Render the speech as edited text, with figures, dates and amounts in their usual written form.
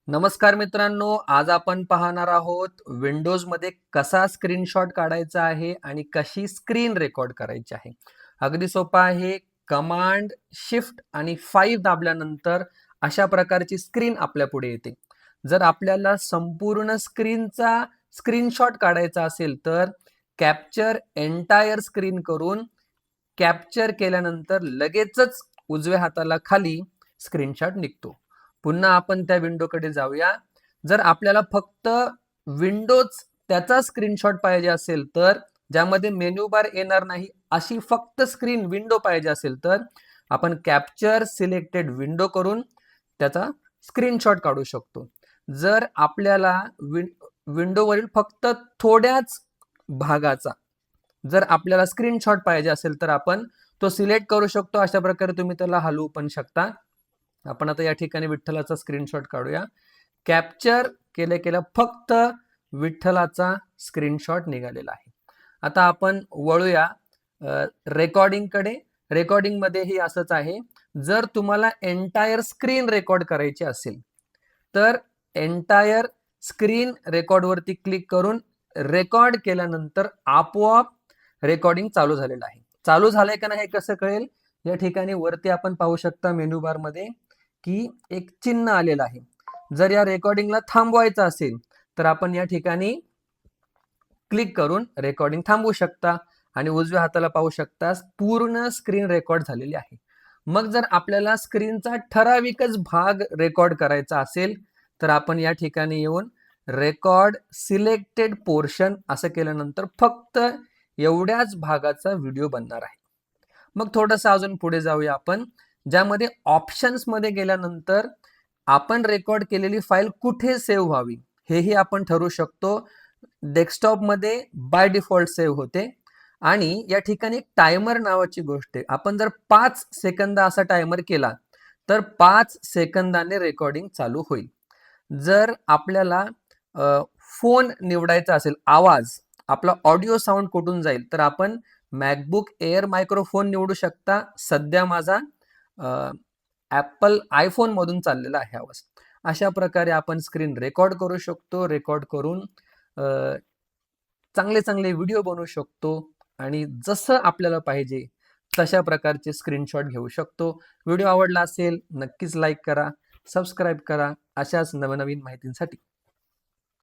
नमस्कार मित्रांनो, आज आपण पाहणार आहोत विंडोजमध्ये कसा स्क्रीनशॉट काढायचा आहे आणि कशी स्क्रीन रेकॉर्ड करायची आहे. अगदी सोपं आहे. कमांड शिफ्ट आणि 5 दाबल्यानंतर अशा प्रकारची स्क्रीन आपल्या पुढे येते. जर आपल्याला संपूर्ण स्क्रीनचा स्क्रीनशॉट काढायचा असेल तर कॅप्चर एंटायर स्क्रीन करून कॅप्चर केल्यानंतर लगेचच उजव्या हाताला खाली स्क्रीनशॉट निघतो. पुन्हा आपण त्या विंडोकडे जाऊया. जर आपल्याला फक्त विंडोज त्याचा स्क्रीनशॉट पाहिजे असेल तर ज्यामध्ये मेनू बार येणार नाही अशी फक्त स्क्रीन विंडो पाहिजे असेल तर आपण कॅप्चर सिलेक्टेड विंडो करून त्याचा स्क्रीनशॉट काढू शकतो. जर आपल्याला विंडोवरील फक्त थोड्याच भागाचा जर आपल्याला स्क्रीनशॉट पाहिजे असेल तर आपण तो सिलेक्ट करू शकतो. अशा प्रकारे तुम्ही त्याला हलवू पण शकता. आपण आता या ठिकाणी विठ्ठलाचा स्क्रीनशॉट काढूया. कॅप्चर केल्या फक्त विठ्ठलाचा स्क्रीनशॉट निघालेला आहे. आता आपण वळूया रेकॉर्डिंगकडे. रेकॉर्डिंगमध्येही असंच आहे. जर तुम्हाला एंटायर स्क्रीन रेकॉर्ड करायची असेल तर एंटायर स्क्रीन रेकॉर्डवरती क्लिक करून रेकॉर्ड केल्यानंतर आपोआप रेकॉर्डिंग चालू झालेलं आहे. चालू झालंय का नाही हे कसं कळेल? या ठिकाणी वरती आपण पाहू शकता मेनू बार मध्ये की एक चिन्ह आलेलं आहे. जर या रेकॉर्डिंगला थांबवायचं असेल तर आपण या ठिकाणी क्लिक करून रेकॉर्डिंग थांबवू शकता आणि उजव्या हाताला पाहू शकता पूर्ण स्क्रीन रेकॉर्ड झालेली आहे. मग जर आपल्याला स्क्रीनचा ठराविकच भाग रेकॉर्ड करायचा असेल तर आपण या ठिकाणी येऊन रेकॉर्ड सिलेक्टेड पोर्शन असं केल्यानंतर फक्त एवढ्याच भागाचा व्हिडिओ बनणार आहे. मग थोडंसं अजून पुढे जाऊया आपण, ज्यामध्ये ऑप्शन्स मध्ये गेल्यानंतर आपण रेकॉर्ड केलेली फाईल कुठे सेव्ह व्हावी हेही आपण ठरवू शकतो. डेस्कटॉपमध्ये बाय डिफॉल्ट सेव्ह होते आणि या ठिकाणी टायमर नावाची गोष्ट आहे. आपण जर 5 सेकंद असा टायमर केला तर 5 सेकंदाने रेकॉर्डिंग चालू होईल. जर आपल्याला फोन निवडायचा असेल, आवाज आपला ऑडिओ साऊंड कुठून जाईल तर आपण मॅकबुक एअर मायक्रोफोन निवडू शकता. सध्या माझा ॲपल आयफोन मधून चाललेला आहे आवाज. अशा प्रकारे आपण स्क्रीन रेकॉर्ड करू शकतो. रेकॉर्ड करून चांगले चांगले व्हिडिओ बनवू शकतो आणि जसं आपल्याला पाहिजे तशा प्रकारचे स्क्रीनशॉट घेऊ शकतो. व्हिडिओ आवडला असेल नक्कीच लाईक करा, सबस्क्राईब करा अशाच नवनवीन माहितींसाठी.